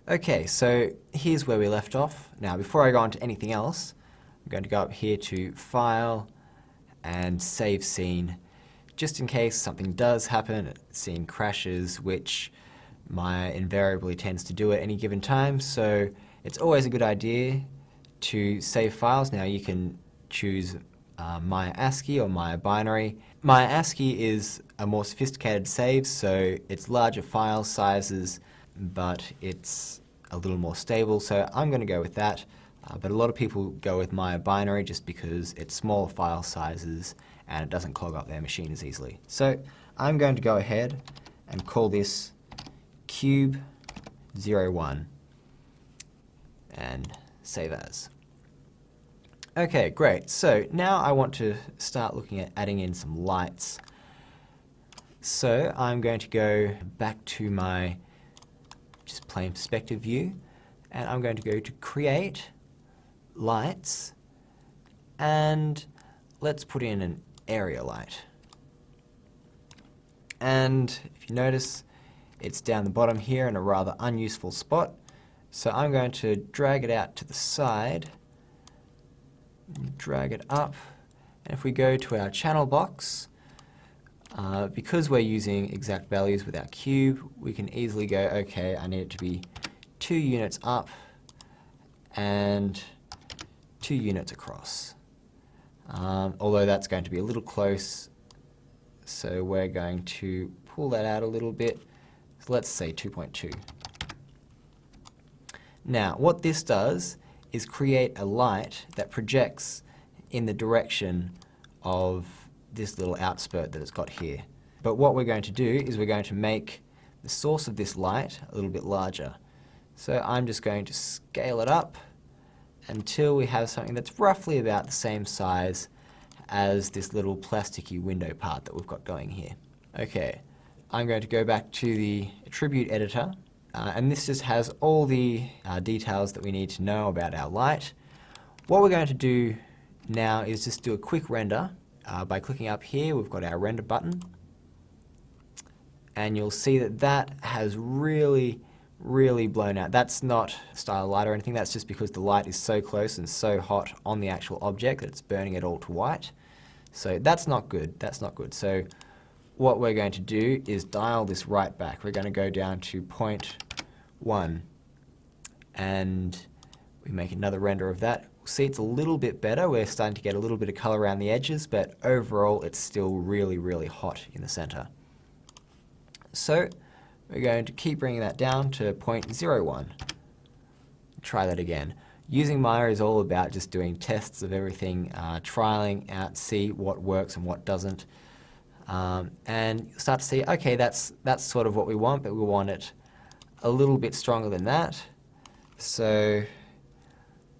Okay, so here's where we left off. Now, before I go on to anything else, I'm going to go up here to File and Save Scene, just in case something does happen, scene crashes, which Maya invariably tends to do at any given time, so it's always a good idea to save files. Now you can choose Maya ASCII or Maya Binary. Maya ASCII is a more sophisticated save, so it's larger file sizes, but it's a little more stable, so I'm going to go with that. But a lot of people go with Maya Binary just because it's smaller file sizes and it doesn't clog up their machine as easily. So I'm going to go ahead and call this Cube01 and save as. Okay, great. So now I want to start looking at adding in some lights. So I'm going to go back to my just plain perspective view, and I'm going to go to Create, Lights, and let's put in an area light. And if you notice, it's down the bottom here in a rather unuseful spot. So I'm going to drag it out to the side, drag it up, and if we go to our channel box, because we're using exact values with our cube, we can easily go, okay, I need it to be 2 units up and 2 units across. Although that's going to be a little close, so we're going to pull that out a little bit. So let's say 2.2. Now, what this does is create a light that projects in the direction of this little outspurt that it's got here. But what we're going to do is we're going to make the source of this light a little bit larger. So I'm just going to scale it up until we have something that's roughly about the same size as this little plasticky window part that we've got going here. Okay, I'm going to go back to the attribute editor, and this just has all the details that we need to know about our light. What we're going to do now is just do a quick render. By clicking up here, we've got our render button, and you'll see that that has really blown out. That's not style light or anything, that's just because the light is so close and so hot on the actual object that it's burning it all to white. So that's not good, that's not good. So what we're going to do is dial this right back. We're going to go down to 0.1 and we make another render of that. See, it's a little bit better. We're starting to get a little bit of color around the edges, but overall it's still really hot in the center. So we're going to keep bringing that down to 0.01. Try that again. Using Maya is all about just doing tests of everything, trialing out, see what works and what doesn't. And you'll start to see, okay, that's sort of what we want, but we want it a little bit stronger than that. So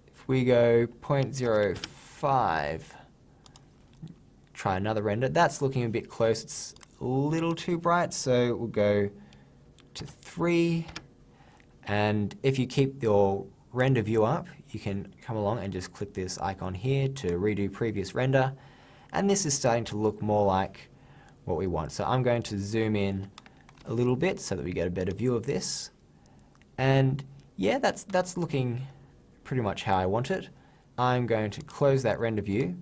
if we go 0.05, try another render. That's looking a bit close. It's a little too bright, so we'll go to 3. And if you keep your render view up, you can come along and just click this icon here to redo previous render. And this is starting to look more like what we want. So I'm going to zoom in a little bit so that we get a better view of this. And yeah, that's looking pretty much how I want it. I'm going to close that render view.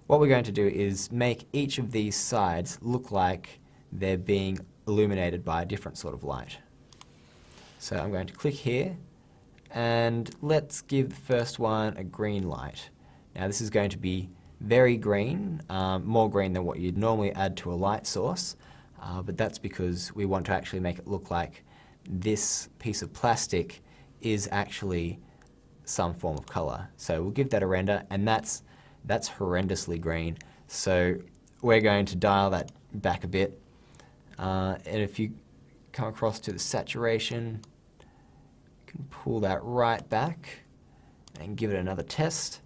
What we're going to do is make each of these sides look like they're being illuminated by a different sort of light. So I'm going to click here and let's give the first one a green light. Now this is going to be very green, more green than what you'd normally add to a light source, but that's because we want to actually make it look like this piece of plastic is actually some form of color. So we'll give that a render, and that's horrendously green. So we're going to dial that back a bit. And if you come across to the saturation, you can pull that right back and give it another test.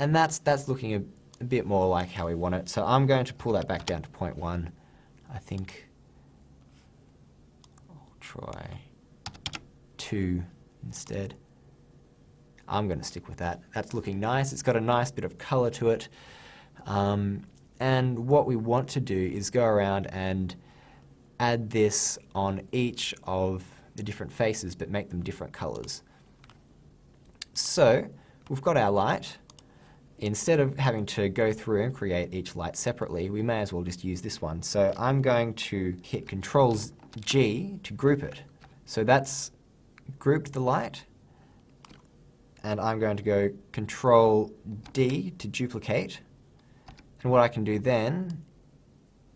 And that's looking a bit more like how we want it. So I'm going to pull that back down to 0.1. I think I'll try 2 instead. I'm going to stick with that. That's looking nice. It's got a nice bit of color to it. And what we want to do is go around and add this on each of the different faces but make them different colours. So we've got our light. Instead of having to go through and create each light separately, we may as well just use this one. So I'm going to hit Control-G to group it. So that's grouped the light, and I'm going to go Control-D to duplicate. And what I can do then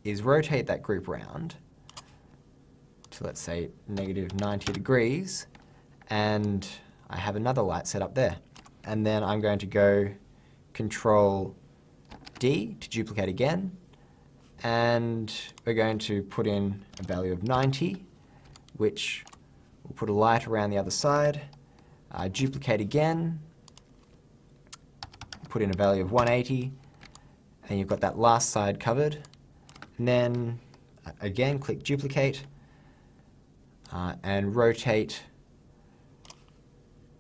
is rotate that group around to, let's say, -90 degrees, and I have another light set up there. And then I'm going to go Control-D to duplicate again, and we're going to put in a value of 90, which will put a light around the other side. Duplicate again, put in a value of 180, and you've got that last side covered. And then again, click Duplicate, and rotate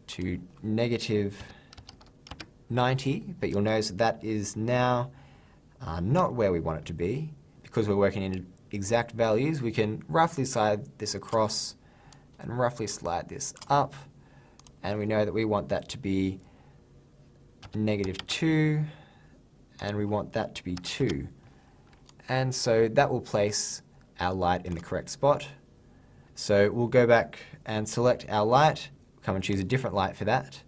to -90, but you'll notice that is now not where we want it to be. Because we're working in exact values, we can roughly slide this across and roughly slide this up, and we know that we want that to be -2, and we want that to be 2. And so that will place our light in the correct spot. So we'll go back and select our light, come and choose a different light for that,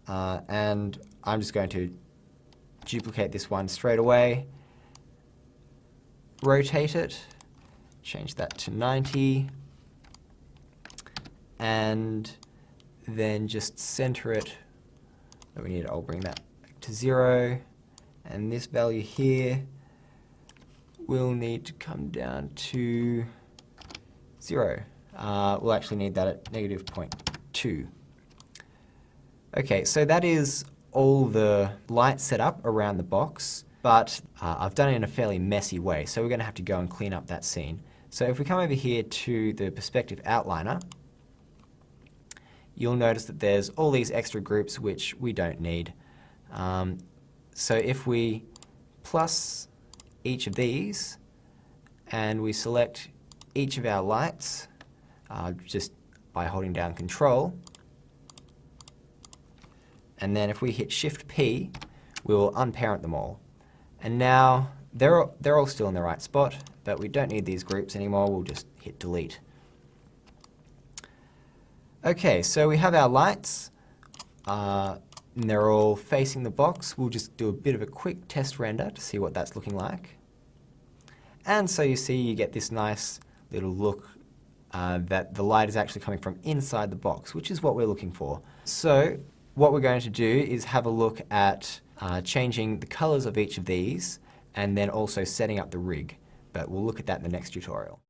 and I'm just going to duplicate this one straight away, rotate it, change that to 90, and then just center it. I'll bring that back to 0, and this value here will need to come down to 0. We'll actually need that at -0.2. Okay, so that is all the lights set up around the box, but I've done it in a fairly messy way, so we're going to have to go and clean up that scene. So if we come over here to the perspective outliner, you'll notice that there's all these extra groups which we don't need. So if we plus each of these and we select each of our lights just by holding down Control, and then if we hit Shift-P, we will unparent them all. And now they're all still in the right spot, but we don't need these groups anymore. We'll just hit Delete. Okay, so we have our lights, and they're all facing the box. We'll just do a bit of a quick test render to see what that's looking like. And so you see you get this nice little look that the light is actually coming from inside the box, which is what we're looking for. So what we're going to do is have a look at changing the colors of each of these and then also setting up the rig. But we'll look at that in the next tutorial.